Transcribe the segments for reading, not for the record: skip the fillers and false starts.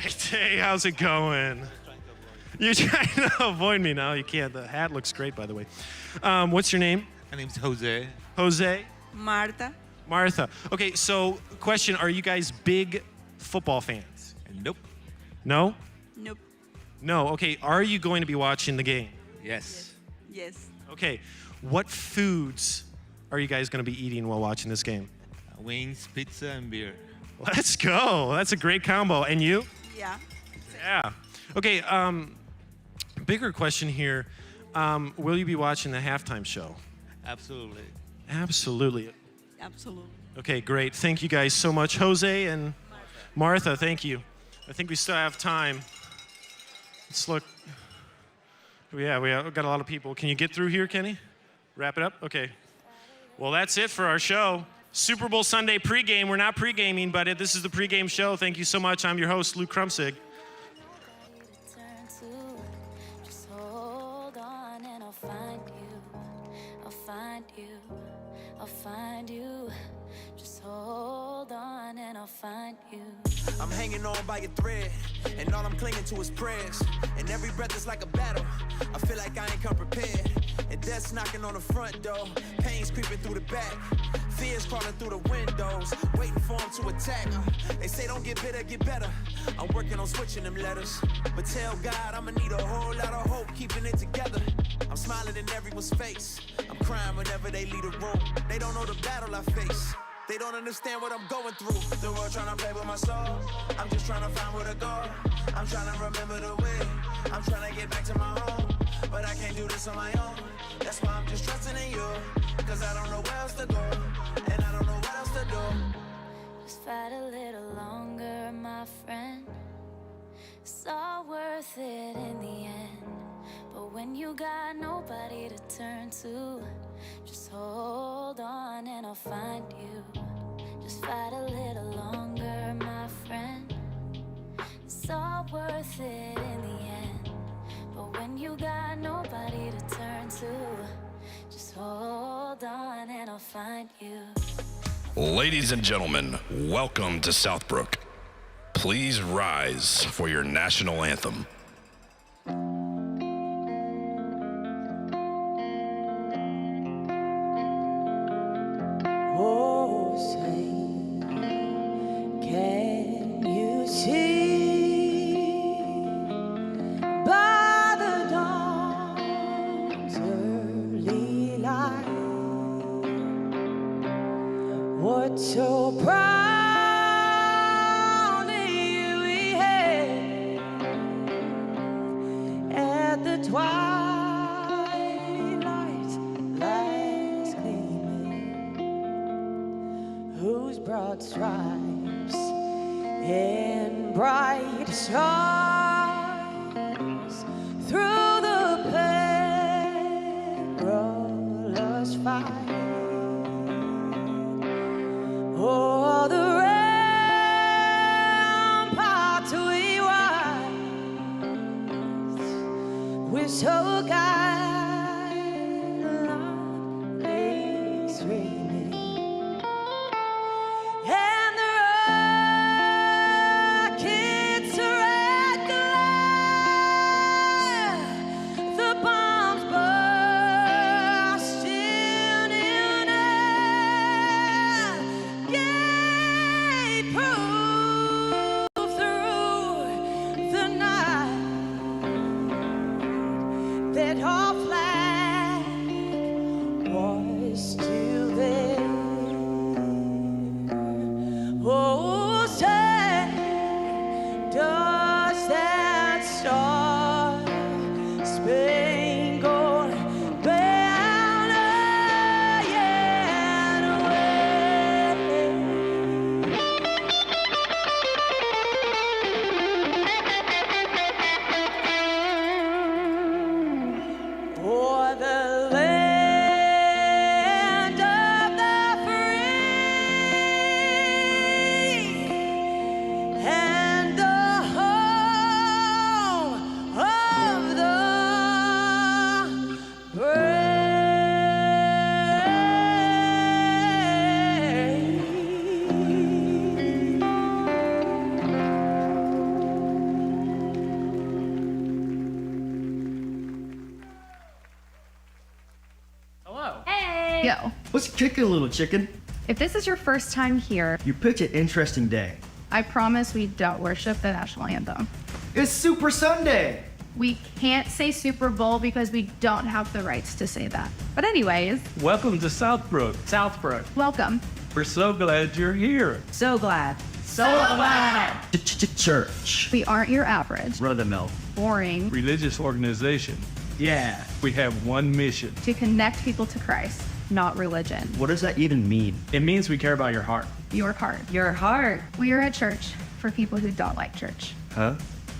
Great day. How's it going? You're trying to avoid me now. You can't. The hat looks great, by the way. What's your name? My name's Jose. Jose? Marta. Martha. Okay, so question, are you guys big football fans? Nope. No? Nope. No. Okay, are you going to be watching the game? Yes. Yes. Okay, what foods are you guys going to be eating while watching this game? Wings, pizza, and beer. Let's go. That's a great combo. And you? Yeah. Yeah. Okay, bigger question here. Will you be watching the halftime show? Absolutely. Absolutely. Absolutely. Okay, great. Thank you guys so much. Jose and Martha, thank you. I think we still have time. Let's look. Yeah, we got a lot of people. Can you get through here, Kenny? Wrap it up? Okay. Well, that's it for our show. Super Bowl Sunday pregame. We're not pregaming, but this is the pregame show. Thank you so much. I'm your host, Luke Krumsig. Just hold on and I'll find you. I'll find you. I'll find you. Just hold on and I'll find you. I'm hanging on by a thread, and all I'm clinging to is prayers. And every breath is like a battle. I feel like I ain't come prepared. And death's knocking on the front door. Pain's creeping through the back. Fears crawling through the windows, waiting for them to attack. They say don't get bitter, get better. I'm working on switching them letters. But tell God I'ma need a whole lot of hope, keeping it together. I'm smiling in everyone's face. I'm crying whenever they leave the room. They don't know the battle I face. They don't understand what I'm going through. The world trying to play with my soul. I'm just trying to find where to go. I'm trying to remember the way. I'm trying to get back to my home. But I can't do this on my own. That's why I'm just trusting in you. Cause I don't know where else to go. And I don't know what else to do. Just fight a little longer, my friend. It's all worth it in the end. But when you got nobody to turn to, just hold on and I'll find you. Just fight a little longer, my friend. It's all worth it in the end. But when you got nobody to turn to, just hold on and I'll find you. Ladies and gentlemen, welcome to SouthBrook. Please rise for your national anthem. Oh, say, can you see by the dawn's early light what so proudly we hailed at the twilight's last gleaming, whose broad stripes and bright stars through the perilous fight. Oh, the ramparts we watched were so gallantly streaming, and the rockets' red glare, the bombs bursting in air, gave proof through the night that Yo, What's kicking, little chicken? if this is your first time here, You picked an interesting day. I promise we don't worship the national anthem. It's Super Sunday. We can't say Super Bowl because we don't have the rights to say that. But anyways, Welcome to SouthBrook. SouthBrook. welcome. We're so glad you're here. So glad. So glad. Church. We aren't your average, Ruddermill. boring, Religious organization. Yeah. We have one mission. to connect people to Christ, not religion. What does that even mean? It means we care about your heart. Your heart. Your heart. We are a church for people who don't like church. Huh?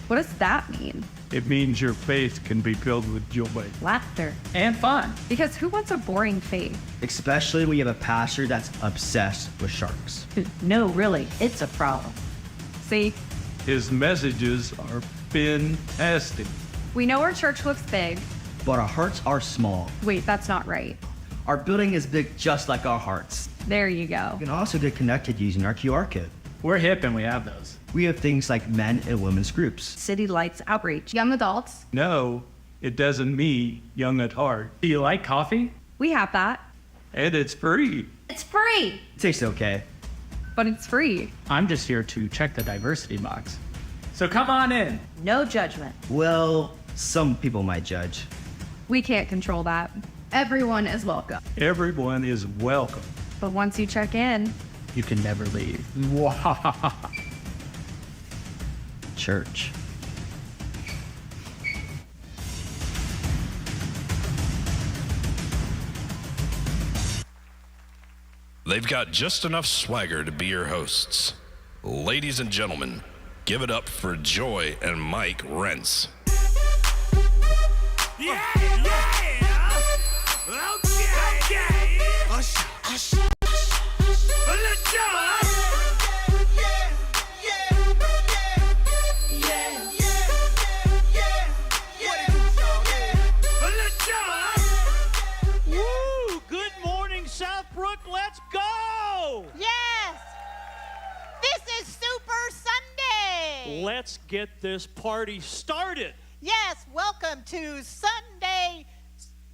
What does that mean? It means your faith can be filled with joy. Laughter. And fun. Because who wants a boring faith? Especially when you have a pastor that's obsessed with sharks. No, really, it's a problem. See, His messages are fantastic. we know our church looks big. But our hearts are small. Wait, that's not right. Our building is big just like our hearts. There you go. You can also get connected using our QR code. We're hip and we have those. We have things like men and women's groups. City Lights Outreach. Young adults, No, it doesn't mean young at heart. Do you like coffee? we have that. And it's free. It's free, It tastes okay. but it's free. I'm just here to check the diversity box. So come on in. No judgment. Well, some people might judge. We can't control that. Everyone is welcome. Everyone is welcome. But once you check in, You can never leave. Church. They've got just enough swagger to be your hosts. Ladies and gentlemen, give it up for Joy and Mike Rentz. Woo! Good morning, SouthBrook. Let's go! Yes! This is Super Sunday! Let's get this party started. Yes, welcome to Sunday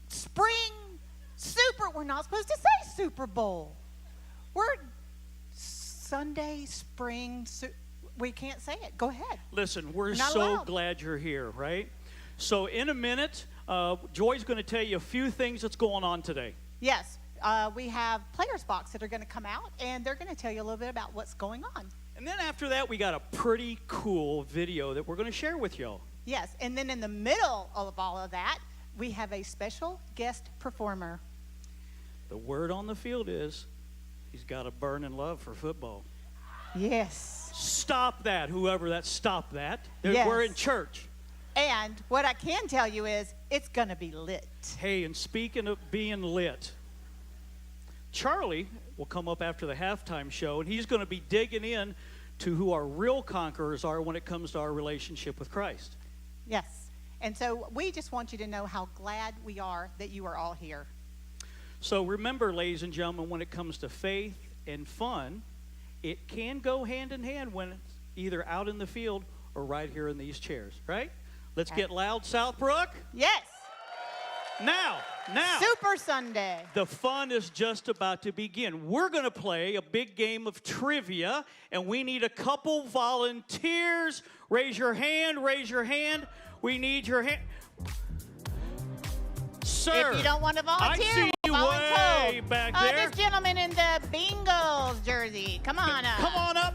Spring Super. We're not supposed to say Super Bowl. We're Sunday Spring. We can't say it. Go ahead. Listen, we're not so allowed. glad you're here, right? So in a minute, Joy's going to tell you a few things that's going on today. Yes, we have Players Box that are going to come out, and they're going to tell you a little bit about what's going on. And then after that, we got a pretty cool video that we're going to share with y'all. Yes, and then in the middle of all of that, we have a special guest performer. The word on the field is he's got a burning love for football. Yes. Stop that, whoever that, stop that. Yes. We're in church. And what I can tell you is it's going to be lit. Hey, and speaking of being lit, Charlie will come up after the halftime show, and he's going to be digging in to who our real conquerors are when it comes to our relationship with Christ. Yes. And so we just want you to know how glad we are that you are all here. So remember, ladies and gentlemen, when it comes to faith and fun, it can go hand in hand when it's either out in the field or right here in these chairs, right? Let's get loud, SouthBrook. Yes. Now. Super Sunday. The fun is just about to begin. We're going to play a big game of trivia, and we need a couple volunteers. Raise your hand, raise your hand. We need your hand. Sir, If you don't want to volunteer, I see you we'll way voluntold. back there. This gentleman in the Bengals jersey. Come on up. Come on up.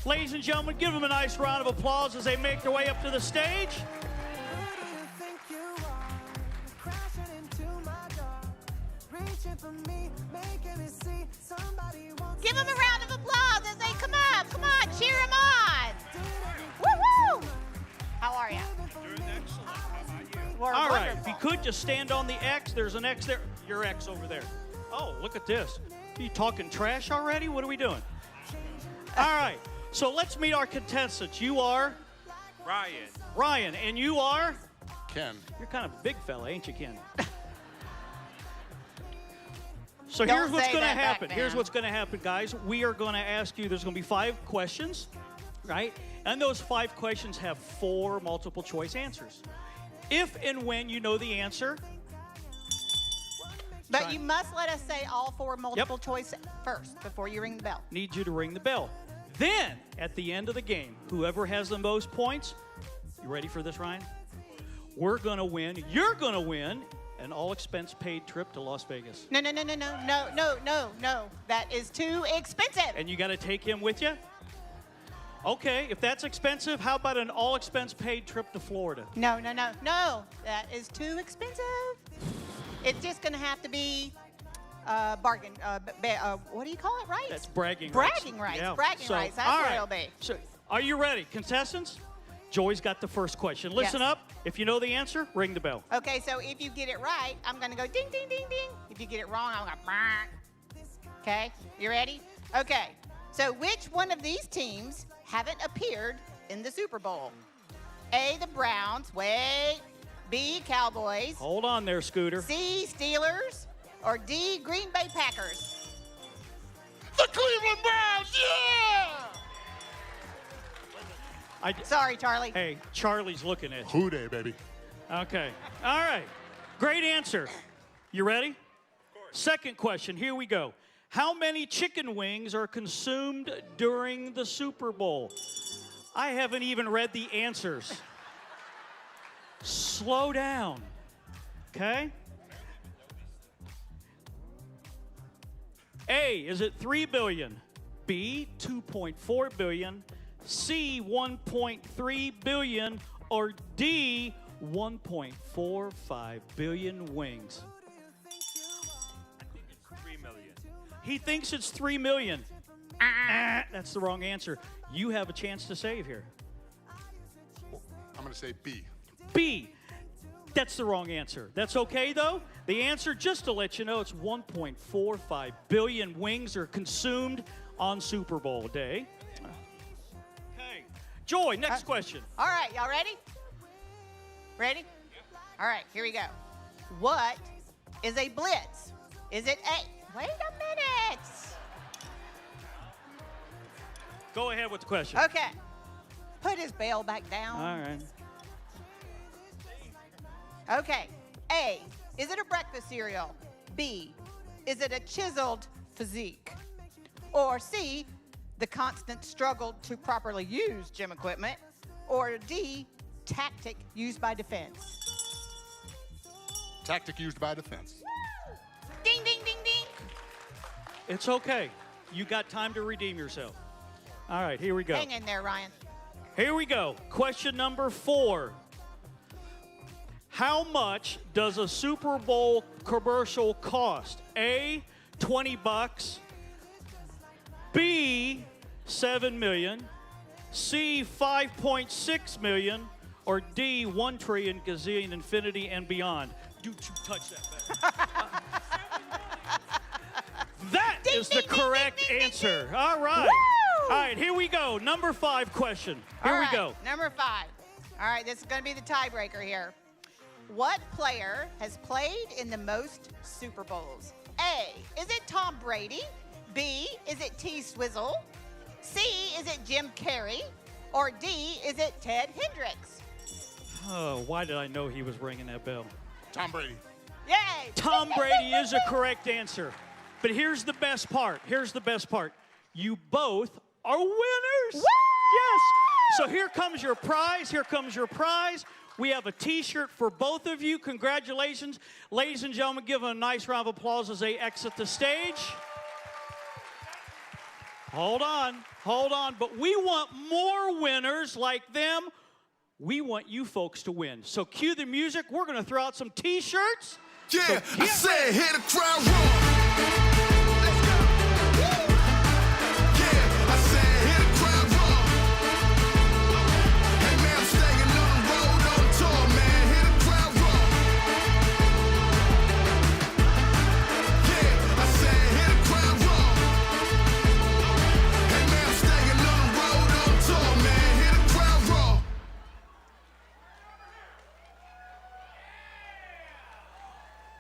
Ladies and gentlemen, give them a nice round of applause as they make their way up to the stage. Give them a round of applause as they come up. Come on, cheer them on. Woo-hoo! How are you? Doing excellent. How about you? We're All right, wonderful. if you could just stand on the X. There's an X there. Your X over there. Oh, look at this. Are you talking trash already? What are we doing? All right, so let's meet our contestants. You are? Ryan. Ryan, and you are? Ken. You're kind of a big fella, ain't you, Ken? So Don't here's what's say going to that back happen. Here's down. what's going to happen, guys. We are going to ask you, there's going to be 5 questions, right? And those 5 questions have 4 multiple choice answers. If and when you know the answer, But you must let us say all 4 multiple choice first before you ring the bell. Need you to ring the bell. Then, at the end of the game, whoever has the most points, you ready for this, Ryan? We're going to win. You're going to win an all-expense-paid trip to Las Vegas. No. That is too expensive. And you got to take him with you? Okay, if that's expensive, how about an all-expense-paid trip to Florida? No. That is too expensive. It's just going to have to be bargain. What do you call it, right? That's bragging rights. Bragging rights. Yeah. Bragging So, rights. That's all what right. it'll be. So, are you ready, contestants? Joy's got the first question. Listen Yes. up. If you know the answer, ring the bell. Okay, so if you get it right, I'm going to go ding, ding, ding, ding. If you get it wrong, I'm going to go. Okay, you ready? Okay, so which one of these teams haven't appeared in the Super Bowl? A, the Browns. Wait. B, Cowboys. Hold on there, Scooter. C, Steelers. Or D, Green Bay Packers. The Cleveland Browns, yeah! Sorry, Charlie. Hey, Charlie's looking at you. Who dey, baby? Okay. All right. Great answer. You ready? Second question. Here we go. How many chicken wings are consumed during the Super Bowl? I haven't even read the answers. Slow down. Okay? A, is it 3 billion? B, 2.4 billion? C, 1.3 billion? Or D, 1.45 billion wings? I think it's 3 million. He thinks it's 3 million. That's the wrong answer. You have a chance to save here. I'm going to say B. B. That's the wrong answer. That's okay, though. The answer, just to let you know, it's 1.45 billion wings are consumed on Super Bowl day. Okay. Joy, next question. All right, y'all ready? Ready? All right, here we go. What is a blitz? Is it A? Wait a minute. Go ahead with the question. Okay. Put his bell back down. All right. Okay. A, is it a breakfast cereal? B, is it a chiseled physique? Or C, the constant struggle to properly use gym equipment? Or D, tactic used by defense? Tactic used by defense. Ding, ding, ding, ding. It's okay. You got time to redeem yourself. All right, here we go. Hang in there, Ryan. Here we go. Question number 4. How much does a Super Bowl commercial cost? A, 20 bucks. B, 7 million. C, 5.6 million. Or D, 1 trillion, gazillion, infinity, and beyond. Don't you touch that back. That is the correct answer. All right. Woo! All right, here we go. Number 5 question. Here All we right, go. Number 5. All right, this is going to be the tiebreaker here. What player has played in the most Super Bowls? A, is it Tom Brady? B, is it T. Swizzle? C, is it Jim Carrey? Or D, is it Ted Hendricks? Oh, why did I know he was ringing that bell? Tom Brady. Yay! Tom Brady is a correct answer. But here's the best part. Here's the best part. You both are winners. Woo! Yes. So here comes your prize. Here comes your prize. We have a T-shirt for both of you. Congratulations. Ladies and gentlemen, give them a nice round of applause as they exit the stage. Hold on. Hold on. But we want more winners like them. We want you folks to win. So cue the music. We're going to throw out some T-shirts. Yeah, So I said, hear the crowd roar. Let's go. Yeah, I said, hear the crowd roar. Hey, man, I'm staying on the road on tour, man. Hear the crowd roar. Yeah, I said, hear the crowd roar. Hey, man, I'm staying on the road on tour, man. Hear the crowd roar.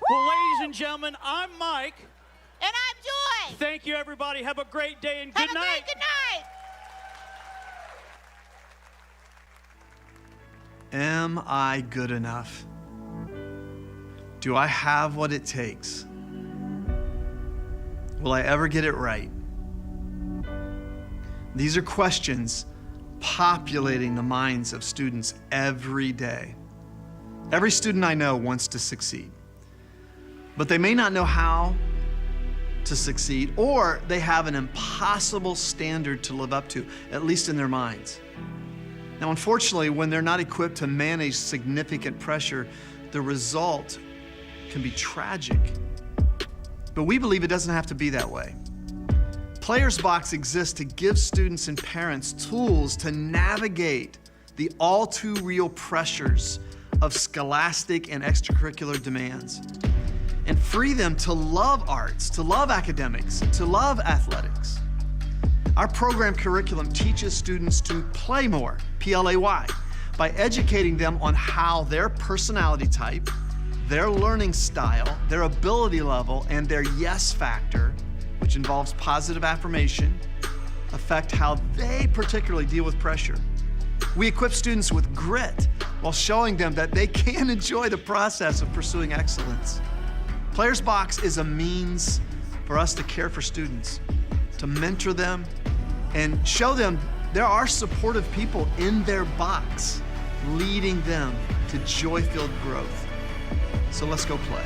Well, ladies and gentlemen, I'm Mike. And I'm Joy. Thank you, everybody. Have a great day and Have good a night. great good night. Am I good enough? Do I have what it takes Will I ever get it right? These are questions populating the minds of students every day. Every student I know wants to succeed, but they may not know how to succeed, or they have an impossible standard to live up to, at least in their minds. Now, unfortunately, when they're not equipped to manage significant pressure, the result can be tragic. But we believe it doesn't have to be that way. Players Box exists to give students and parents tools to navigate the all too real pressures of scholastic and extracurricular demands, and free them to love arts, to love academics, to love athletics. Our program curriculum teaches students to play more, P-L-A-Y, by educating them on how their personality type, their learning style, their ability level, and their yes factor, which involves positive affirmation, affect how they particularly deal with pressure. We equip students with grit while showing them that they can enjoy the process of pursuing excellence. Players Box is a means for us to care for students, to mentor them, and show them there are supportive people in their box leading them to joy-filled growth. So let's go play.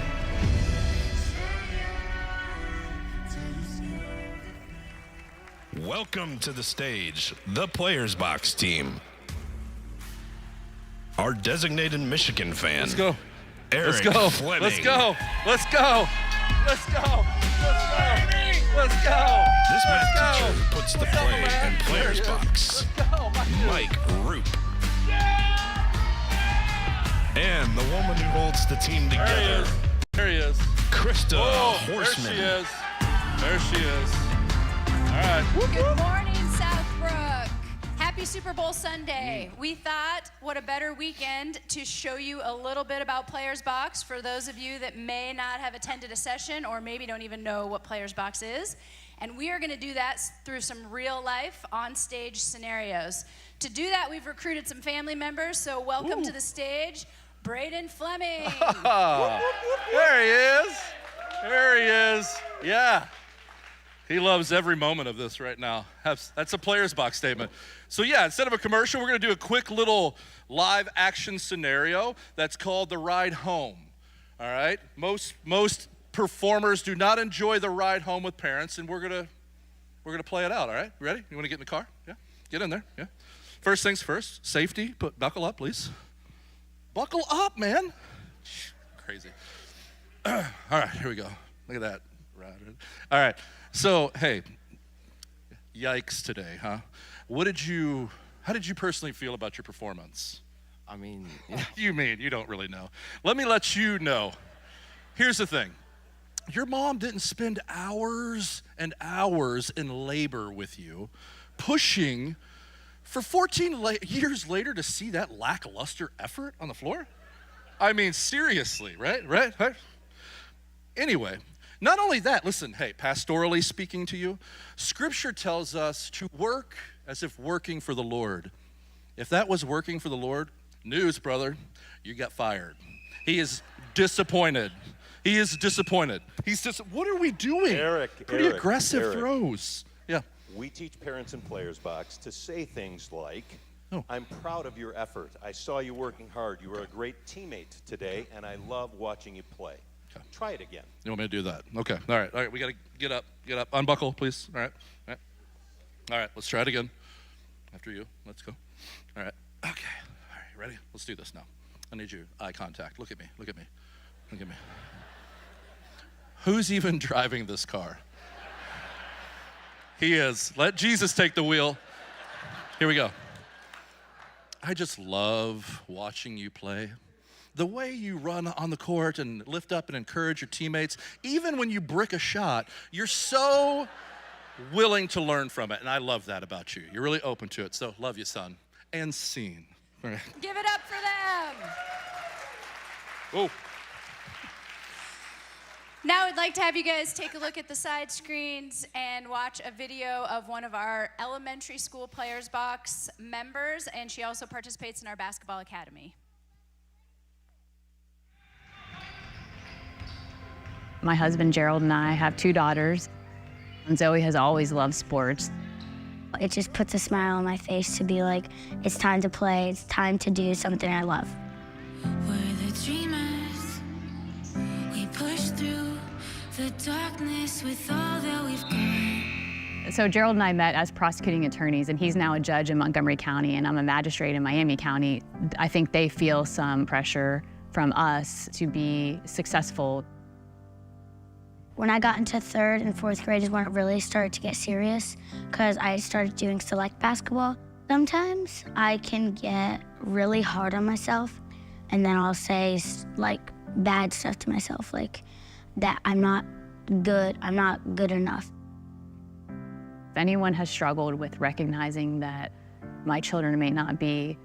Welcome to the stage, the Players Box team. Our designated Michigan fan. Let's go. Eric Let's go. Fleming. Let's go. Let's go. Let's go. Let's go. Let's go. This math Let's teacher go. who puts the play in Players Box. Let's go, my dude. Mike Roop. And the woman who holds the team together. There he is. Krista Oh, Horseman. there she is. There she is. All right. Good morning, Southbrook. Happy Super Bowl Sunday. We thought, what a better weekend to show you a little bit about Players Box for those of you that may not have attended a session or maybe don't even know what Players Box is. And we are going to do that through some real life on-stage scenarios. To do that, we've recruited some family members, so welcome to the stage, Braden Fleming. There he is. There he is. Yeah. He loves every moment of this right now. That's a Players Box statement. So yeah, instead of a commercial, we're gonna do a quick little live action scenario that's called the ride home. All right? Most performers do not enjoy the ride home with parents, and we're gonna play it out, all right? You ready? You wanna get in the car? Yeah? Get in there, yeah? First things first, safety, buckle up, please. Buckle up, man. Crazy. All right, here we go. Look at that. All right, so, hey, yikes today, huh? How did you personally feel about your performance? I mean, You mean you don't really know. Let me let you know. Here's the thing. Your mom didn't spend hours and hours in labor with you, pushing for 14 years later to see that lackluster effort on the floor? I mean, seriously, right? Anyway, not only that, listen, hey, pastorally speaking to you, Scripture tells us to work as if working for the Lord. If that was working for the Lord, news, brother, you got fired. He is disappointed. He is disappointed. What are we doing? Pretty aggressive throws. Yeah. We teach parents in Players Box to say things like, I'm proud of your effort. I saw you working hard. You were a great teammate today, and I love watching you play. Okay. Try it again. You want me to do that? Okay. All right. We got to get up. Unbuckle, please. All right. Let's try it again. After you. Let's go. All right. Okay. All right. Ready? Let's do this now. I need you. Eye contact. Look at me. Who's even driving this car? He is. Let Jesus take the wheel. Here we go. I just love watching you play. The way you run on the court and lift up and encourage your teammates, even when you brick a shot, you're so willing to learn from it, and I love that about you. You're really open to it, so love you, son. And scene. All right. Give it up for them. Whoa. Now I'd like to have you guys take a look at the side screens and watch a video of one of our elementary school Players Box members, and she also participates in our basketball academy. My husband Gerald and I have 2 daughters. And Zoe has always loved sports. It just puts a smile on my face to be like, it's time to play, it's time to do something I love. We're the dreamers. We push through the darkness with all that we've got. So Gerald and I met as prosecuting attorneys, and he's now a judge in Montgomery County, and I'm a magistrate in Miami County. I think they feel some pressure from us to be successful. When I got into 3rd and 4th grade is when it really started to get serious because I started doing select basketball. Sometimes I can get really hard on myself and then I'll say like bad stuff to myself, like that I'm not good enough. If anyone has struggled with recognizing that my children may not be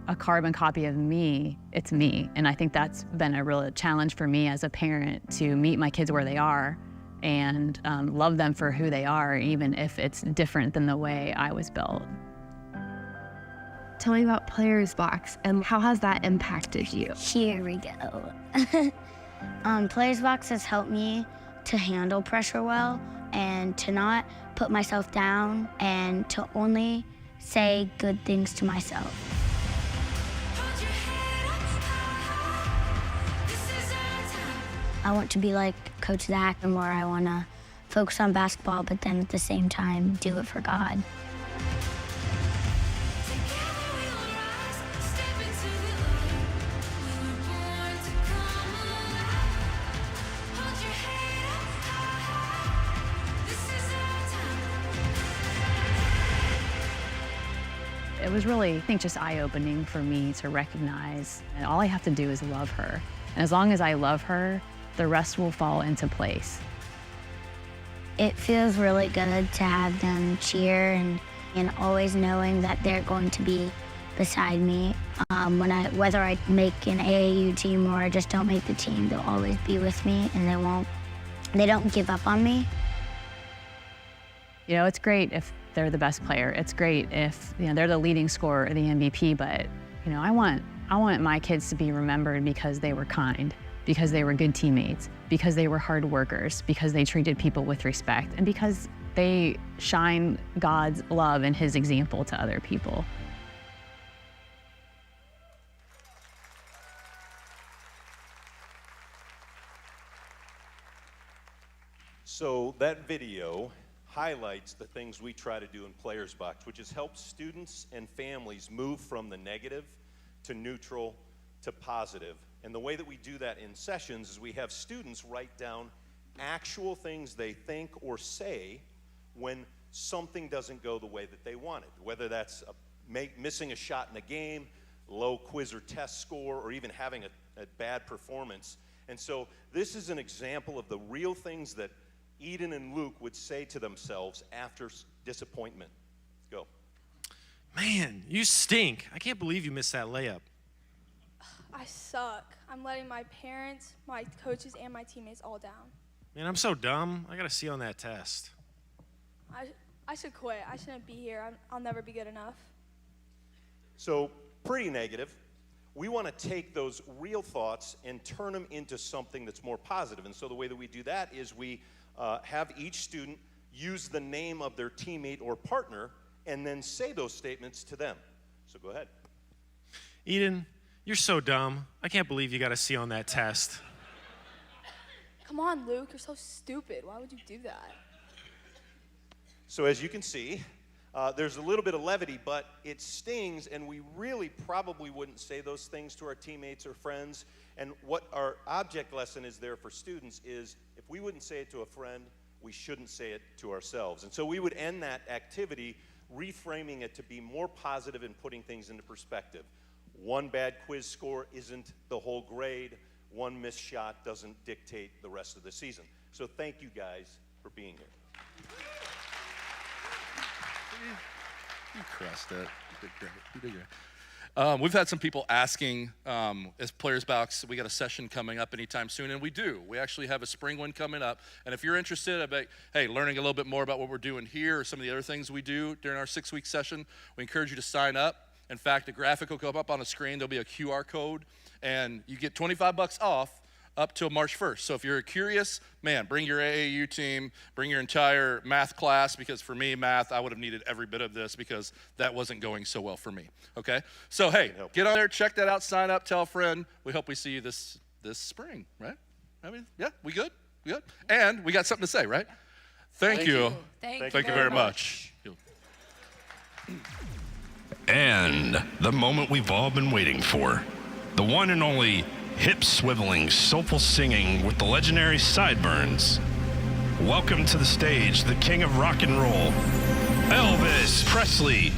a carbon copy of me, it's me. And I think that's been a real challenge for me as a parent to meet my kids where they are and love them for who they are, even if it's different than the way I was built. Tell me about Players Box and how has that impacted you? Here we go. Players Box has helped me to handle pressure well and to not put myself down and to only say good things to myself. I want to be like Coach Zach and where I want to focus on basketball, but then at the same time, do it for God. It was really, I think, just eye-opening for me to recognize that all I have to do is love her. And as long as I love her, the rest will fall into place. It feels really good to have them cheer and always knowing that they're going to be beside me. Whether I make an AAU team or I just don't make the team, they'll always be with me and they don't give up on me. You know, it's great if they're the best player. It's great if they're the leading scorer or the MVP, but I want my kids to be remembered because they were kind, because they were good teammates, because they were hard workers, because they treated people with respect, and because they shine God's love and his example to other people. So that video highlights the things we try to do in Players Box, which is help students and families move from the negative to neutral to positive. And the way that we do that in sessions is we have students write down actual things they think or say when something doesn't go the way that they wanted, whether that's missing a shot in a game, low quiz or test score, or even having a bad performance. And so this is an example of the real things that Eden and Luke would say to themselves after disappointment. Go. Man, you stink. I can't believe you missed that layup. I suck. I'm letting my parents, my coaches, and my teammates all down. Man, I'm so dumb. I got a C on that test. I should quit. I shouldn't be here. I'll never be good enough. So, pretty negative. We want to take those real thoughts and turn them into something that's more positive. And so the way that we do that is we have each student use the name of their teammate or partner and then say those statements to them. So go ahead. Eden, you're so dumb. I can't believe you got a C on that test. Come on, Luke. You're so stupid. Why would you do that? So as you can see, there's a little bit of levity, but it stings, and we really probably wouldn't say those things to our teammates or friends. And what our object lesson is there for students is if we wouldn't say it to a friend, we shouldn't say it to ourselves. And so we would end that activity reframing it to be more positive and putting things into perspective. One bad quiz score isn't the whole grade. One missed shot doesn't dictate the rest of the season. So thank you guys for being here. You crushed it. You did great. You did great. We've had some people asking, as Players Box, we got a session coming up anytime soon, and we do. We actually have a spring one coming up, and if you're interested about, learning a little bit more about what we're doing here or some of the other things we do during our 6-week session, we encourage you to sign up. In fact, a graphic will come up on the screen. There'll be a QR code, and you get $25 off up till March 1st. So if you're curious, man, bring your AAU team, bring your entire math class, because for me, math, I would have needed every bit of this because that wasn't going so well for me, okay? So hey, get on there, check that out, sign up, tell a friend. We hope we see you this spring, right? I mean, yeah, we good? We good? And we got something to say, right? Thank you. Thank you very much. And the moment we've all been waiting for. The one and only hip-swiveling, soulful singing with the legendary sideburns. Welcome to the stage, the king of rock and roll, Elvis Presley.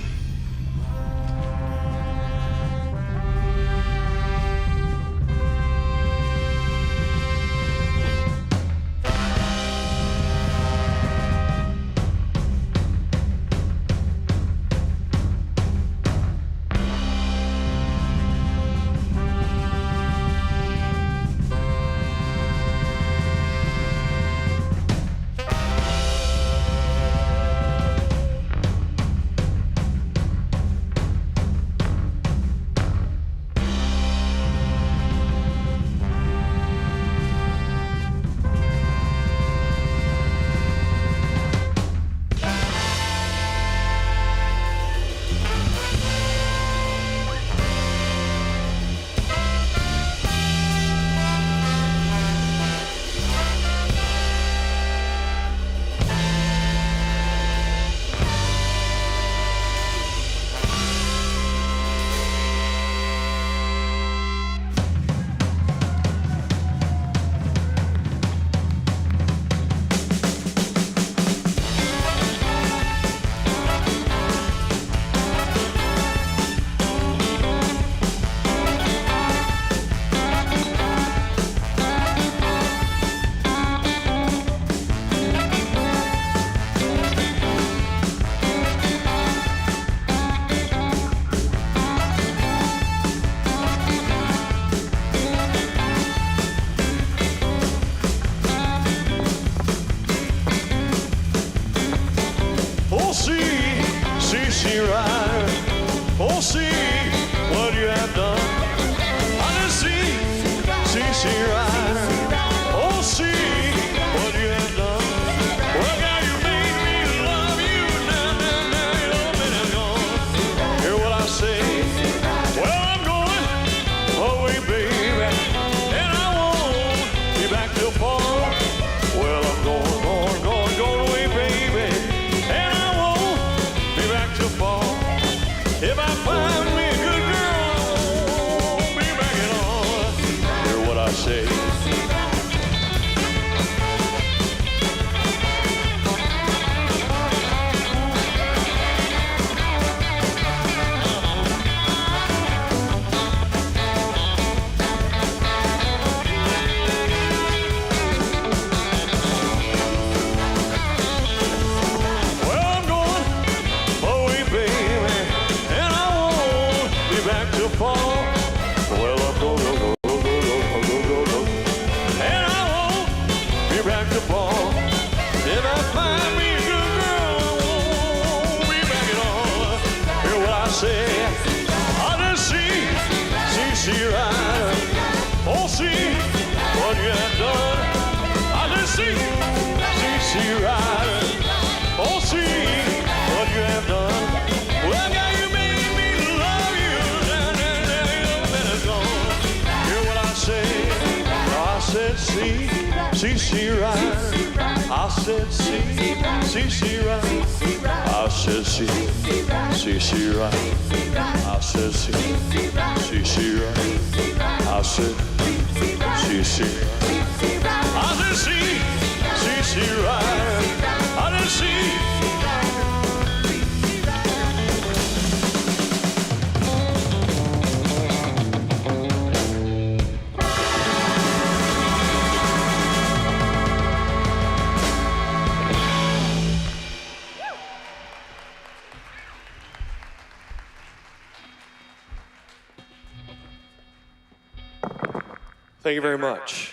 Thank you very much.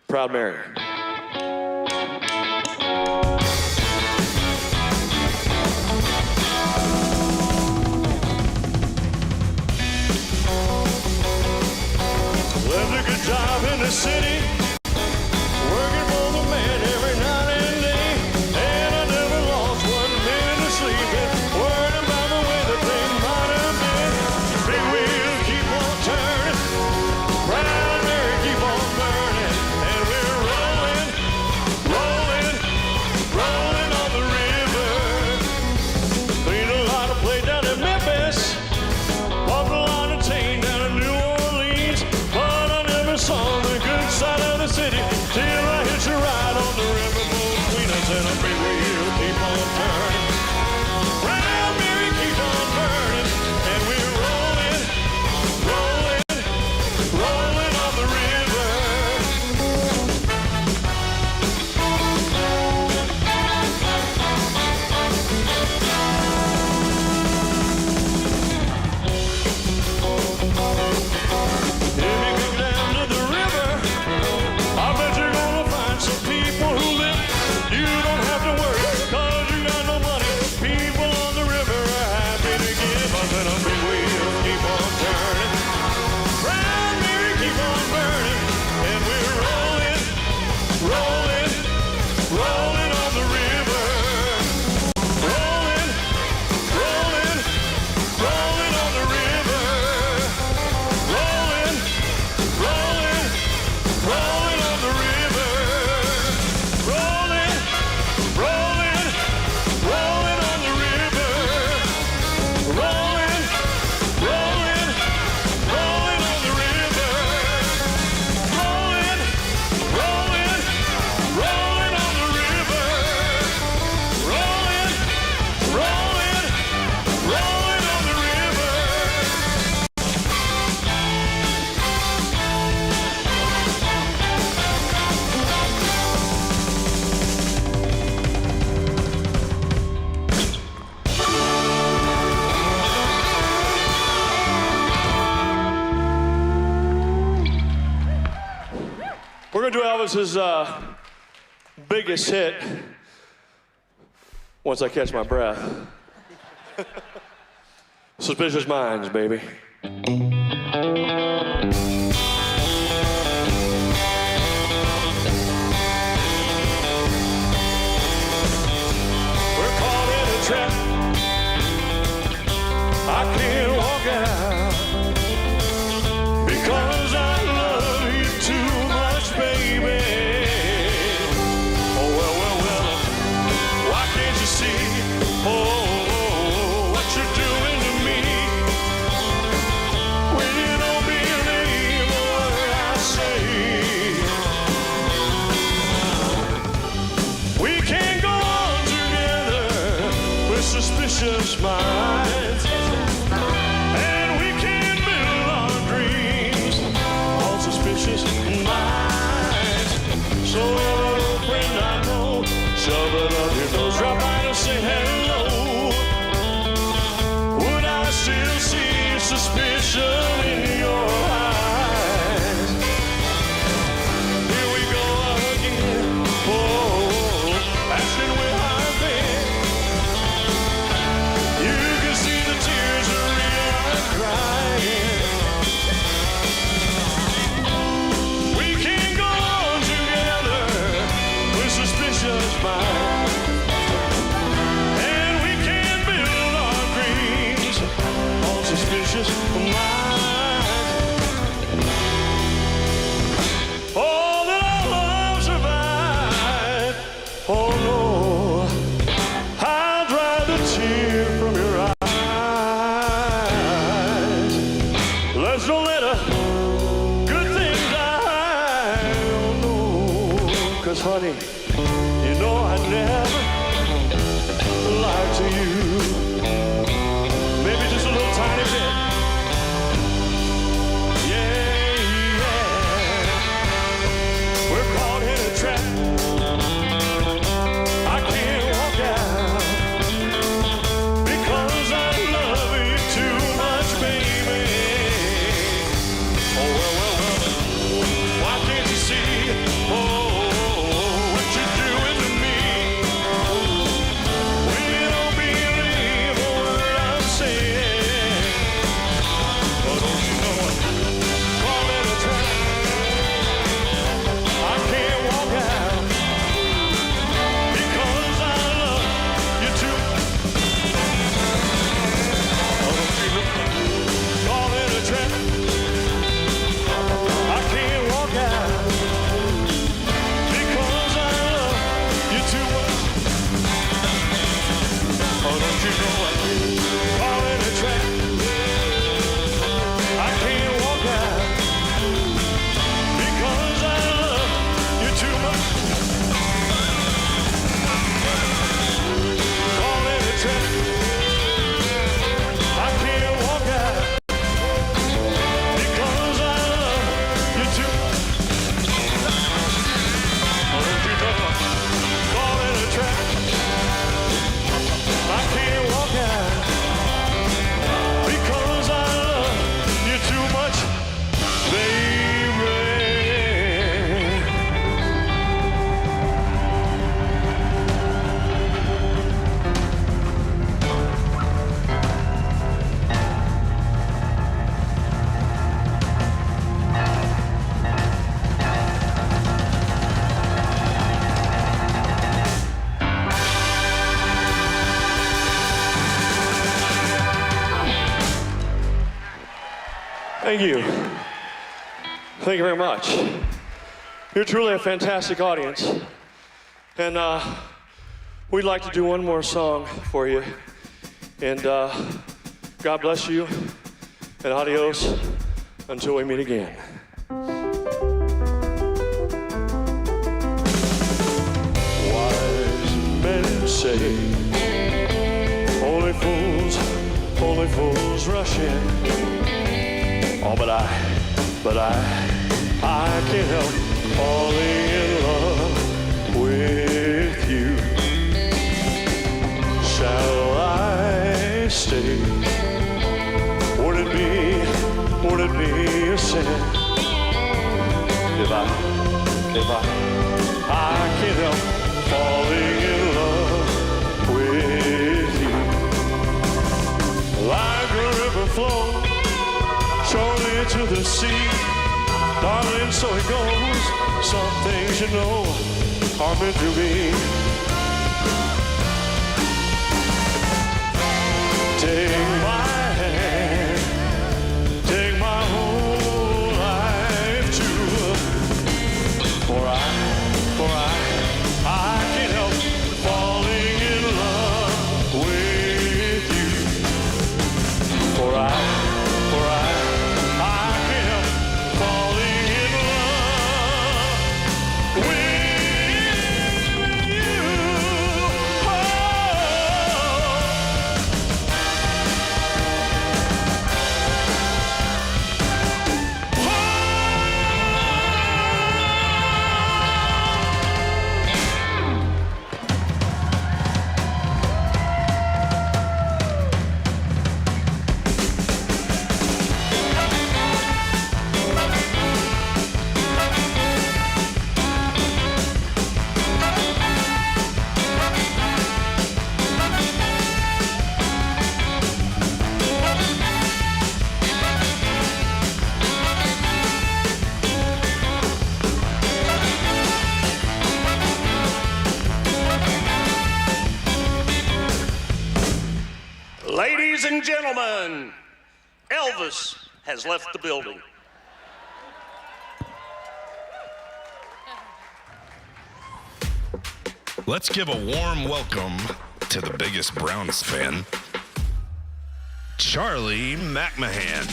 Proud Mary. Let the the city, working for the man every night and day. And I never lost 1 minute of sleeping, worrying about the way that things might have been. Big wheel keep on turning, Proud Mary keep on burning, and we're rolling, rolling, rolling on the river. Cleaned a lot of plate down in Memphis, walked a lot of chain down in New Orleans, but I never saw the good side of the city till I hitched a ride on the riverboat between us, and a big wheel keep on turning. Proud Mary keep on burning, and we're rolling, rolling, rolling on the river. If you come down to the river, I bet you're gonna find some people who live. You don't have to worry, 'cause you got no money. People on the river are happy to give up, and a big wheel keep on turning. Proud Mary keep on burning, and we're rolling, rolling, rolling on the river. Rolling, rolling, rolling on the river. Rolling, rolling, rolling on the river. Rolling, rolling, rolling on the river. Rolling, rolling, rolling on the river. Rolling, rolling, rolling on the river. Rolling, rolling, rolling on the river. We're going to do Elvis's biggest hit once I catch my breath. Suspicious Minds, baby. We're caught in a trap. I can't walk out because I love you too much, baby. Oh, well, well, well, why can't you see, what you're doing to me? When you don't believe a word I say. We can't go on together with suspicious minds, and we can't build our dreams on suspicious minds. So every old friend I know, shove it up your nose, drop by to say hello. Would I still see suspicion in your eyes? Here we go again, asking where I've been. You can see the tears are real, I'm crying. We can't go on together with suspicious minds, and we can't build our dreams on suspicious minds. All that our love survived, oh no, I'll dry the tear from your eyes. Let's don't let a good thing die, oh no, 'cause honey, you know I never lied to you. Maybe just a little tiny bit. Yeah, yeah. We're caught in a trap. I can't walk out because I love you too much, baby. Oh, well, well, well. Why can't you see, what you're doing to me? When you don't believe Thank you. Thank you very much. You're truly a fantastic audience. And we'd like to do one more song for you. And God bless you. And adios until we meet again. Wise men say only fools rush in. Oh, but I can't help falling in love with you. Shall I stay? Would it be a sin if I can't help falling in love with you? Like a river flows surely into the sea, darling, so it goes. Some things you know are meant to be. Take my hand, take my whole life too. For I can't help falling in love with you. For I can't help falling in love with you. Ladies and gentlemen, Elvis has left the building. Let's give a warm welcome to the biggest Browns fan, Charlie McMahon.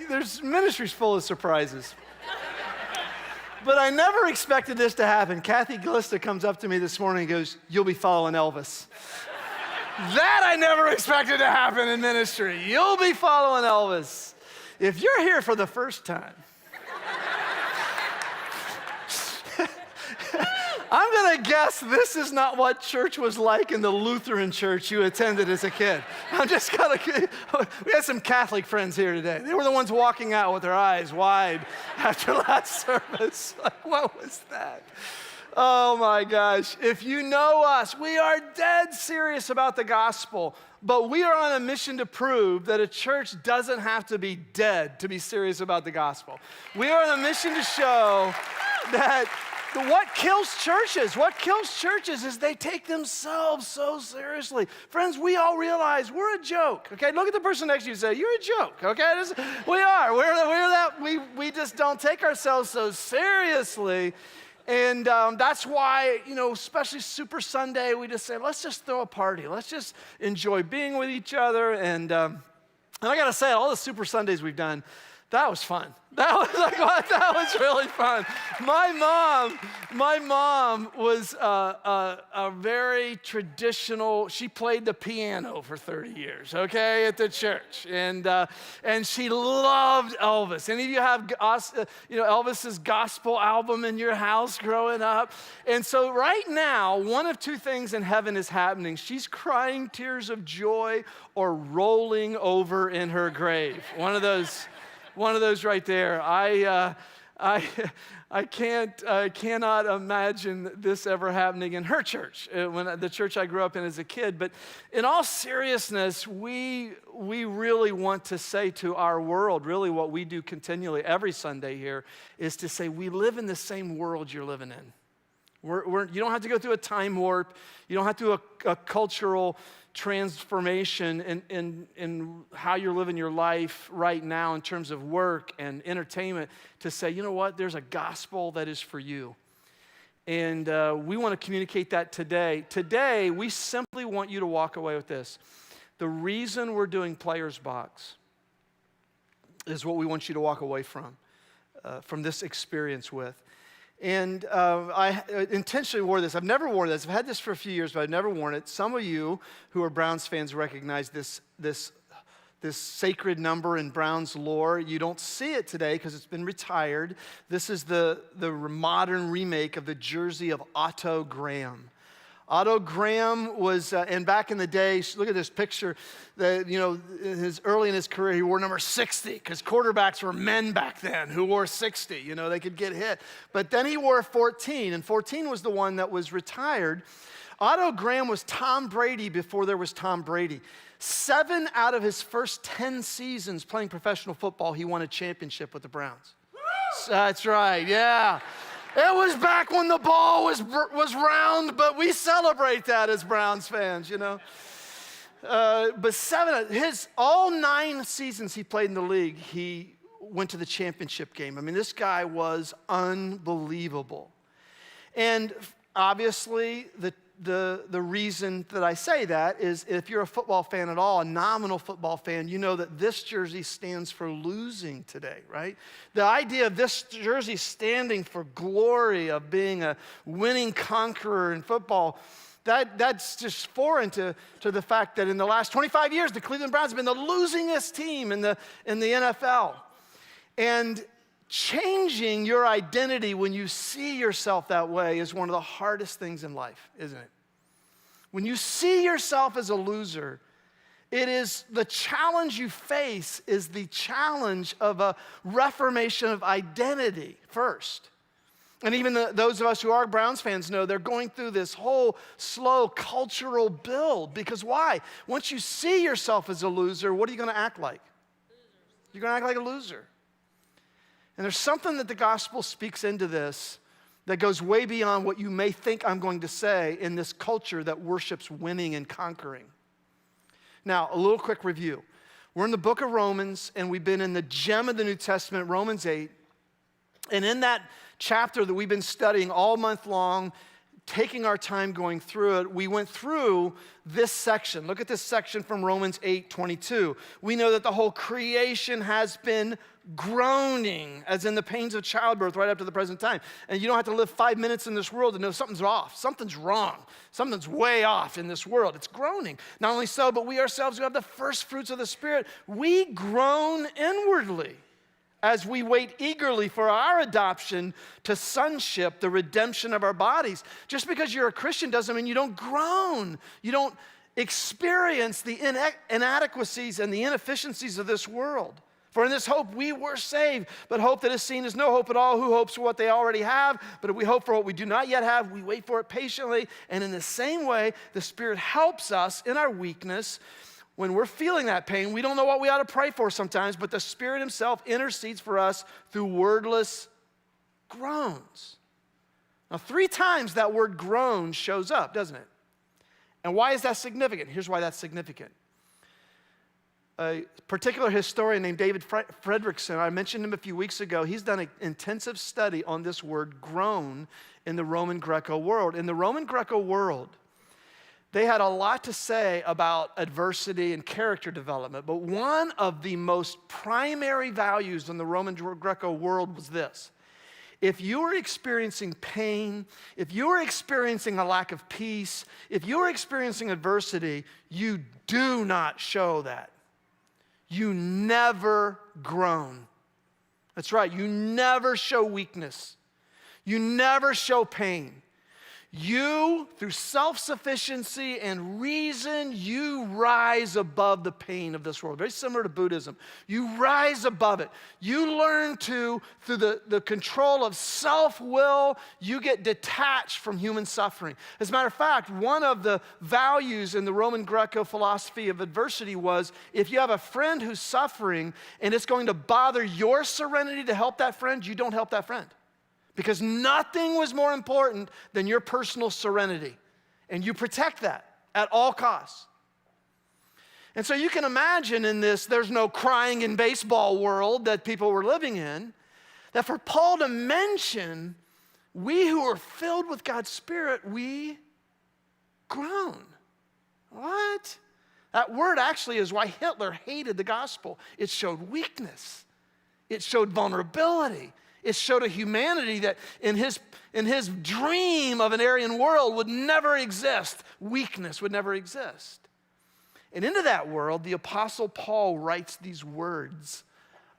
There's ministry's full of surprises. But I never expected this to happen. Kathy Glista comes up to me this morning and goes, "You'll be following Elvis." That I never expected to happen in ministry. You'll be following Elvis. If you're here for the first time, I'm gonna guess this is not what church was like in the Lutheran church you attended as a kid. We had some Catholic friends here today. They were the ones walking out with their eyes wide after last service. Like, what was that? Oh my gosh. If you know us, we are dead serious about the gospel, but we are on a mission to prove that a church doesn't have to be dead to be serious about the gospel. We are on a mission to show that what kills churches is they take themselves so seriously. Friends, we all realize we're a joke, okay? Look at the person next to you and say, "You're a joke," okay? We are. We just don't take ourselves so seriously. And that's why, especially Super Sunday, we just say, let's just throw a party. Let's just enjoy being with each other. And I got to say, all the Super Sundays we've done, that was fun. That was really fun. My mom was a very traditional. She played the piano for 30 years, okay, at the church, and she loved Elvis. Any of you have Elvis's gospel album in your house growing up? And so right now, one of two things in heaven is happening. She's crying tears of joy or rolling over in her grave. One of those right there. I cannot imagine this ever happening in her church, the church I grew up in as a kid. But in all seriousness, we really want to say to our world, really what we do continually every Sunday here, is to say we live in the same world you're living in. You don't have to go through a time warp. You don't have to do a cultural transformation in how you're living your life right now in terms of work and entertainment to say, you know what, there's a gospel that is for you. And we want to communicate that today. Today, we simply want you to walk away with this. The reason we're doing Players Box is what we want you to walk away from this experience with. And I intentionally wore this. I've never worn this. I've had this for a few years, but I've never worn it. Some of you who are Browns fans recognize this sacred number in Browns lore. You don't see it today because it's been retired. This is the modern remake of the jersey of Otto Graham. Otto Graham was, and back in the day, look at this picture, early in his career, he wore number 60, because quarterbacks were men back then who wore 60, they could get hit. But then he wore 14, and 14 was the one that was retired. Otto Graham was Tom Brady before there was Tom Brady. 7 out of his first 10 seasons playing professional football, he won a championship with the Browns. That's right, yeah. It was back when the ball was round, but we celebrate that as Browns fans, But all 9 seasons he played in the league, he went to the championship game. I mean, this guy was unbelievable. And obviously, the reason that I say that is if you're a football fan at all, a nominal football fan, you know that this jersey stands for losing today, right? The idea of this jersey standing for glory, of being a winning conqueror in football, that's just foreign to the fact that in the last 25 years, the Cleveland Browns have been the losingest team in the NFL. And changing your identity when you see yourself that way is one of the hardest things in life, isn't it? When you see yourself as a loser, it is the challenge you face is the challenge of a reformation of identity first. And even those of us who are Browns fans know they're going through this whole slow cultural build. Because why? Once you see yourself as a loser, what are you going to act like? You're going to act like a loser. And there's something that the gospel speaks into this that goes way beyond what you may think I'm going to say in this culture that worships winning and conquering. Now, a little quick review. We're in the book of Romans, and we've been in the gem of the New Testament, Romans 8. And in that chapter that we've been studying all month long, taking our time going through it, we went through this section. Look at this section from Romans 8:22. We know that the whole creation has been groaning, as in the pains of childbirth, right up to the present time. And you don't have to live 5 minutes in this world to know something's off, something's wrong, something's way off in this world. It's groaning. Not only so, but we ourselves who have the first fruits of the Spirit, we groan inwardly as we wait eagerly for our adoption to sonship, the redemption of our bodies. Just because you're a Christian doesn't mean you don't groan. You don't experience the inadequacies and the inefficiencies of this world. For in this hope we were saved, but hope that is seen is no hope at all. Who hopes for what they already have? But if we hope for what we do not yet have, we wait for it patiently. And in the same way, the Spirit helps us in our weakness. When we're feeling that pain, we don't know what we ought to pray for sometimes, but the Spirit Himself intercedes for us through wordless groans. Now, 3 times that word groan shows up, doesn't it? And why is that significant? Here's why that's significant. A particular historian named David Fredrickson, I mentioned him a few weeks ago, he's done an intensive study on this word groan in the Roman Greco world. In the Roman Greco world, they had a lot to say about adversity and character development, but one of the most primary values in the Roman Greco world was this. If you were experiencing pain, if you were experiencing a lack of peace, if you were experiencing adversity, you do not show that. You never groan. That's right, you never show weakness. You never show pain. You, through self-sufficiency and reason, you rise above the pain of this world. Very similar to Buddhism. You rise above it. You learn to, through the control of self-will, you get detached from human suffering. As a matter of fact, one of the values in the Roman Greco philosophy of adversity was, if you have a friend who's suffering and it's going to bother your serenity to help that friend, you don't help that friend. Because nothing was more important than your personal serenity. And you protect that at all costs. And so you can imagine in this, there's no crying in baseball world that people were living in, that for Paul to mention, we who are filled with God's Spirit, we groan. What? That word actually is why Hitler hated the gospel. It showed weakness. It showed vulnerability. It showed a humanity that in his dream of an Aryan world would never exist. Weakness would never exist. And into that world, the Apostle Paul writes these words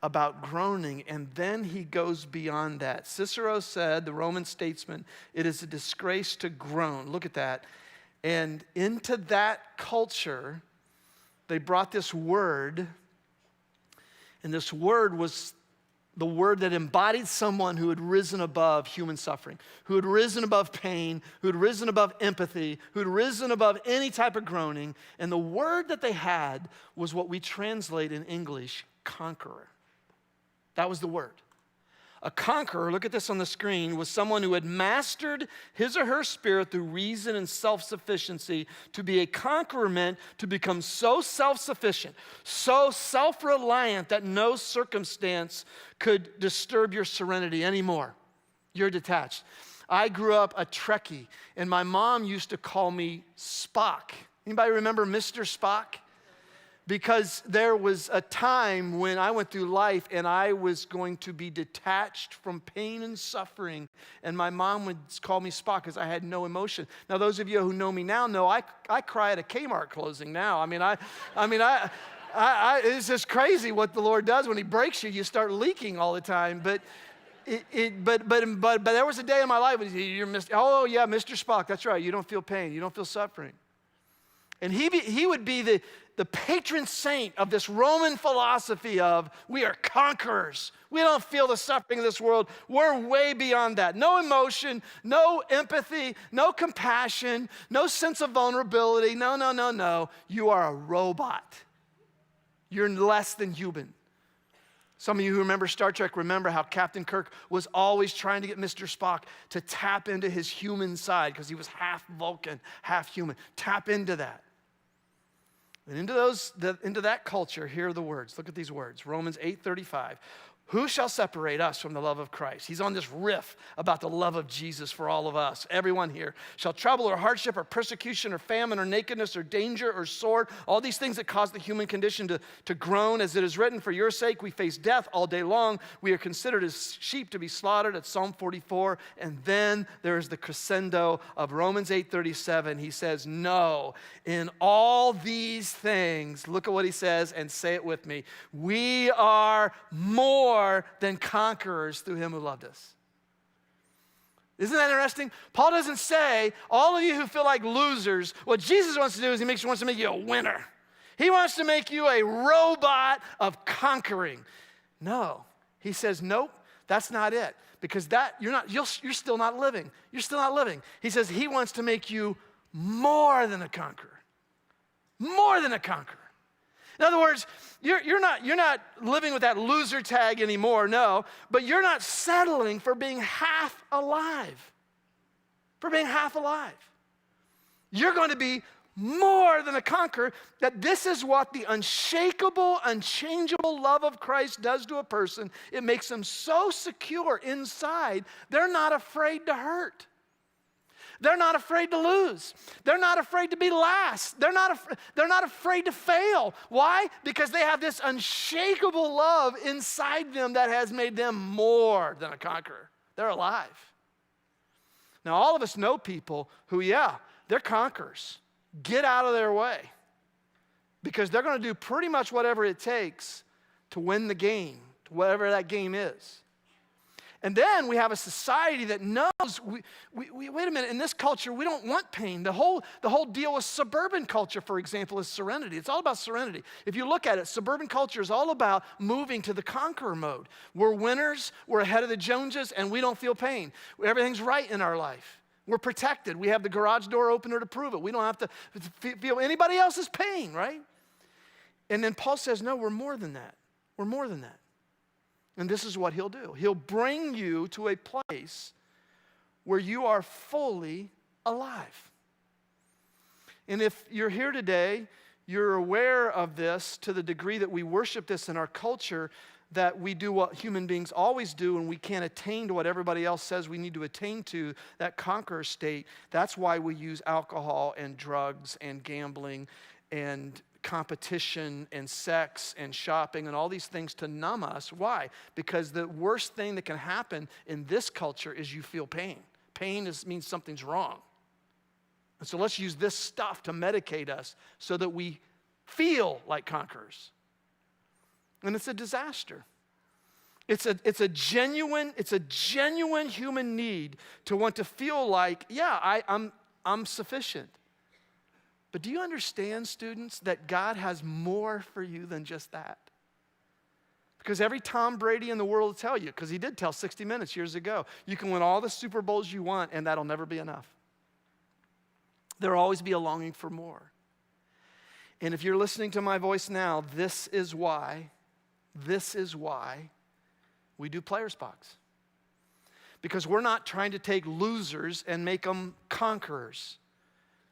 about groaning, and then he goes beyond that. Cicero said, the Roman statesman, it is a disgrace to groan. Look at that. And into that culture, they brought this word, and this word was the word that embodied someone who had risen above human suffering, who had risen above pain, who had risen above empathy, who had risen above any type of groaning. And the word that they had was what we translate in English, conqueror. That was the word. A conqueror, look at this on the screen, was someone who had mastered his or her spirit through reason and self-sufficiency. To be a conqueror meant to become so self-sufficient, so self-reliant that no circumstance could disturb your serenity anymore. You're detached. I grew up a Trekkie, and my mom used to call me Spock. Anybody remember Mr. Spock? Because there was a time when I went through life and I was going to be detached from pain and suffering, and my mom would call me Spock because I had no emotion. Now, those of you who know me now know I cry at a Kmart closing now. It's just crazy what the Lord does when He breaks you. You start leaking all the time. But there was a day in my life when you're Mr. Spock. That's right. You don't feel pain. You don't feel suffering. And he would be the patron saint of this Roman philosophy of we are conquerors. We don't feel the suffering of this world. We're way beyond that. No emotion, no empathy, no compassion, no sense of vulnerability. No. You are a robot. You're less than human. Some of you who remember Star Trek remember how Captain Kirk was always trying to get Mr. Spock to tap into his human side because he was half Vulcan, half human. Tap into that. And into that culture, here are the words. Look at these words. Romans 8:35. Who shall separate us from the love of Christ? He's on this riff about the love of Jesus for all of us. Everyone here. Shall trouble or hardship or persecution or famine or nakedness or danger or sword, all these things that cause the human condition to groan, as it is written, for your sake we face death all day long. We are considered as sheep to be slaughtered at Psalm 44. And then there is the crescendo of Romans 8:37. He says, no, in all these things, look at what he says and say it with me. We are more than conquerors through Him who loved us. Isn't that interesting? Paul doesn't say, all of you who feel like losers, what Jesus wants to do is He wants to make you a winner. He wants to make you a robot of conquering. No. He says, nope, that's not it. Because you're still not living. You're still not living. He says He wants to make you more than a conqueror. More than a conqueror. In other words, you're not living with that loser tag anymore, no, but you're not settling for being half alive. For being half alive. You're going to be more than a conqueror, that this is what the unshakable, unchangeable love of Christ does to a person. It makes them so secure inside, they're not afraid to hurt. They're not afraid to lose. They're not afraid to be last. They're not afraid to fail. Why? Because they have this unshakable love inside them that has made them more than a conqueror. They're alive. Now, all of us know people who, they're conquerors. Get out of their way. Because they're going to do pretty much whatever it takes to win the game, to whatever that game is. And then we have a society that knows, wait a minute, in this culture, we don't want pain. The whole deal with suburban culture, for example, is serenity. It's all about serenity. If you look at it, suburban culture is all about moving to the conqueror mode. We're winners, we're ahead of the Joneses, and we don't feel pain. Everything's right in our life. We're protected. We have the garage door opener to prove it. We don't have to feel anybody else's pain, right? And then Paul says, no, we're more than that. We're more than that. And this is what he'll do. He'll bring you to a place where you are fully alive. And if you're here today, you're aware of this to the degree that we worship this in our culture, that we do what human beings always do and we can't attain to what everybody else says we need to attain to, that conqueror state. That's why we use alcohol and drugs and gambling and competition and sex and shopping and all these things to numb us. Why? Because the worst thing that can happen in this culture is you feel pain. Pain means something's wrong. And so let's use this stuff to medicate us so that we feel like conquerors. And it's a disaster. It's a genuine human need to want to feel like, yeah, I'm sufficient. But do you understand, students, that God has more for you than just that? Because every Tom Brady in the world will tell you, because he did tell 60 Minutes years ago, you can win all the Super Bowls you want, and that'll never be enough. There'll always be a longing for more. And if you're listening to my voice now, this is why we do Players Box. Because we're not trying to take losers and make them conquerors.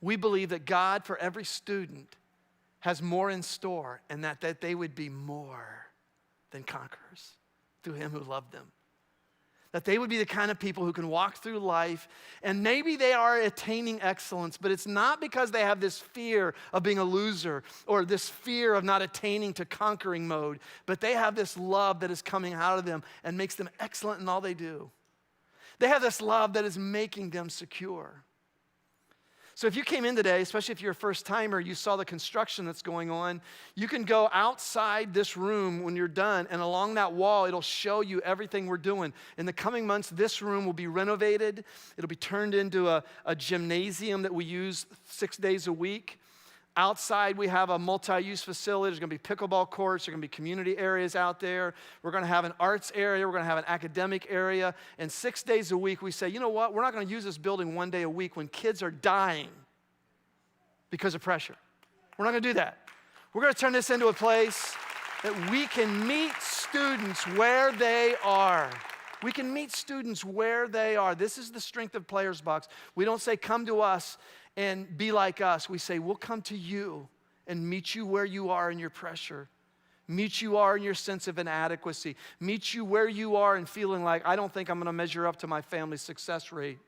We believe that God, for every student, has more in store, and that they would be more than conquerors through him who loved them. That they would be the kind of people who can walk through life, and maybe they are attaining excellence, but it's not because they have this fear of being a loser or this fear of not attaining to conquering mode, but they have this love that is coming out of them and makes them excellent in all they do. They have this love that is making them secure. So if you came in today, especially if you're a first timer, you saw the construction that's going on, you can go outside this room when you're done, and along that wall, it'll show you everything we're doing. In the coming months, this room will be renovated. It'll be turned into a gymnasium that we use 6 days a week. Outside, we have a multi-use facility. There's going to be pickleball courts. There are going to be community areas out there. We're going to have an arts area. We're going to have an academic area. And 6 days a week, we say, you know what? We're not going to use this building one day a week when kids are dying because of pressure. We're not going to do that. We're going to turn this into a place that we can meet students where they are. We can meet students where they are. This is the strength of Players Box. We don't say, come to us and be like us. We say, we'll come to you and meet you where you are in your pressure. Meet you are in your sense of inadequacy. Meet you where you are in feeling like, I don't think I'm going to measure up to my family's success rate.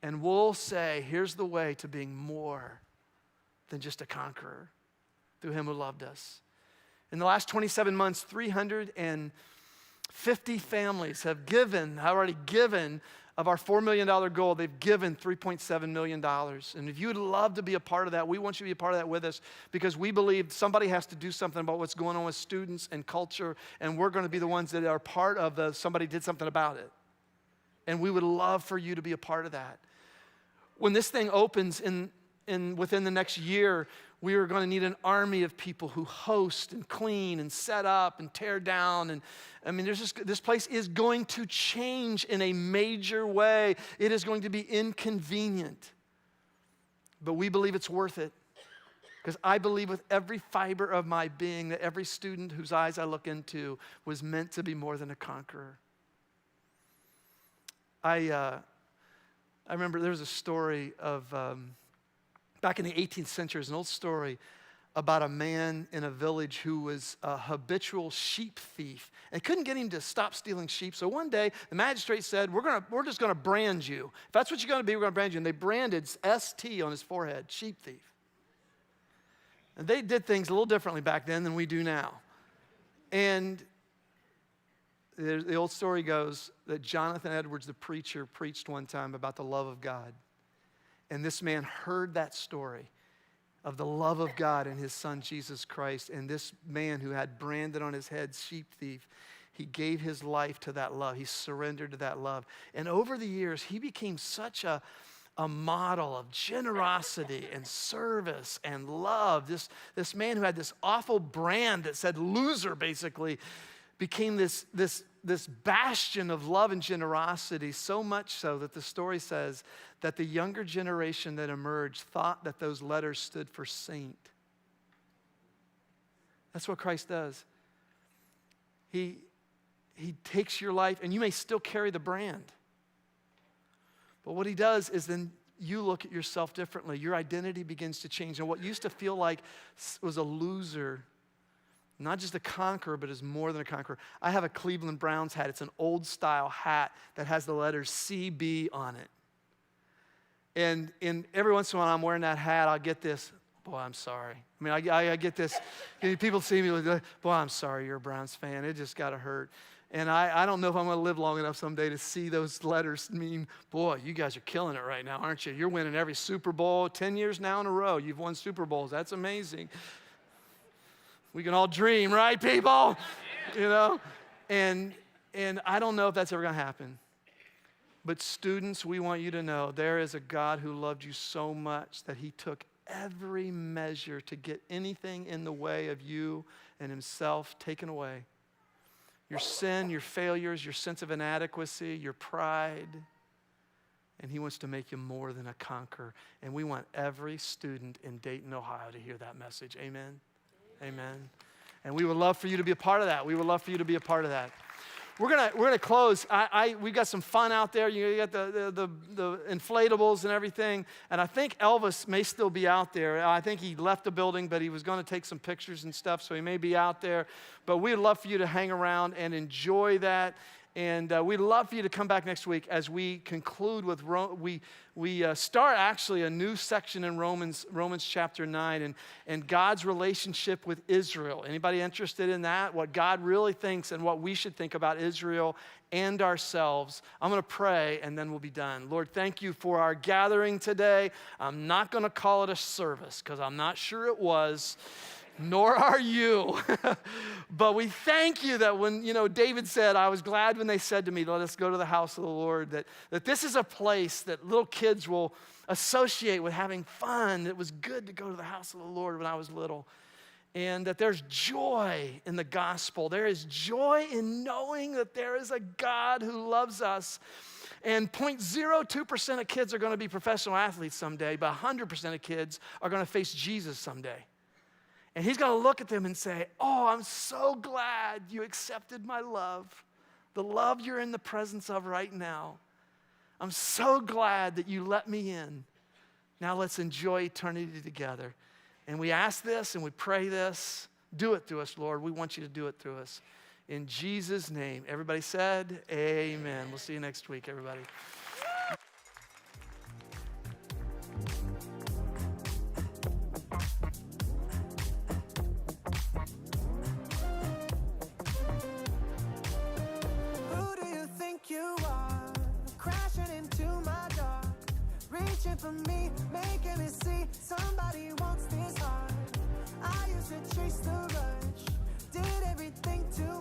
And we'll say, here's the way to being more than just a conqueror through him who loved us. In the last 27 months, 350 families have already given of our $4 million goal. They've given $3.7 million. And if you would love to be a part of that, we want you to be a part of that with us, because we believe somebody has to do something about what's going on with students and culture, and we're going to be the ones that are part of somebody did something about it. And we would love for you to be a part of that. When this thing opens within the next year, we are going to need an army of people who host and clean and set up and tear down. And I mean, this place is going to change in a major way. It is going to be inconvenient. But we believe it's worth it. Because I believe with every fiber of my being that every student whose eyes I look into was meant to be more than a conqueror. I remember there was a story of, back in the 18th century, there's an old story about a man in a village who was a habitual sheep thief and couldn't get him to stop stealing sheep. So one day, the magistrate said, we're just going to brand you. If that's what you're going to be, we're going to brand you. And they branded ST on his forehead, sheep thief. And they did things a little differently back then than we do now. And the old story goes that Jonathan Edwards, the preacher, preached one time about the love of God. And this man heard that story of the love of God and his son, Jesus Christ. And this man who had branded on his head sheep thief, he gave his life to that love. He surrendered to that love. And over the years, he became such a model of generosity and service and love. This man who had this awful brand that said loser, basically, became this bastion of love and generosity, so much so that the story says that the younger generation that emerged thought that those letters stood for saint. That's what Christ does. He takes your life, and you may still carry the brand. But what he does is then you look at yourself differently. Your identity begins to change. And what used to feel like was a loser, not just a conqueror, but is more than a conqueror. I have a Cleveland Browns hat. It's an old style hat that has the letters CB on it. And every once in a while I'm wearing that hat, I'll get this, boy, I'm sorry. I mean, I get this, people see me like, boy, I'm sorry you're a Browns fan. It just got to hurt. And I don't know if I'm going to live long enough someday to see those letters mean, boy, you guys are killing it right now, aren't you? You're winning every Super Bowl. 10 years now in a row, you've won Super Bowls. That's amazing. We can all dream, right, people? You know? And I don't know if that's ever going to happen. But students, we want you to know there is a God who loved you so much that he took every measure to get anything in the way of you and himself taken away. Your sin, your failures, your sense of inadequacy, your pride. And he wants to make you more than a conqueror. And we want every student in Dayton, Ohio to hear that message. Amen? Amen. And we would love for you to be a part of that. We would love for you to be a part of that. We're gonna close. We got some fun out there. You got the inflatables and everything. And I think Elvis may still be out there. I think he left the building, but he was going to take some pictures and stuff, so he may be out there. But we'd love for you to hang around and enjoy that. And we'd love for you to come back next week as we conclude with we start actually a new section in Romans chapter 9 and God's relationship with Israel. Anybody interested in that? What God really thinks and what we should think about Israel and ourselves. I'm going to pray and then we'll be done. Lord, thank you for our gathering today. I'm not going to call it a service because I'm not sure it was. Nor are you. But we thank you that when, David said, I was glad when they said to me, let us go to the house of the Lord, that this is a place that little kids will associate with having fun. It was good to go to the house of the Lord when I was little. And that there's joy in the gospel. There is joy in knowing that there is a God who loves us. And 0.02% of kids are going to be professional athletes someday, but 100% of kids are going to face Jesus someday. And he's going to look at them and say, oh, I'm so glad you accepted my love, the love you're in the presence of right now. I'm so glad that you let me in. Now let's enjoy eternity together. And we ask this and we pray this. Do it through us, Lord. We want you to do it through us. In Jesus' name. Everybody said, amen. We'll see you next week, everybody. You are crashing into my dark, reaching for me, making me see somebody wants this heart. I used to chase the rush, did everything to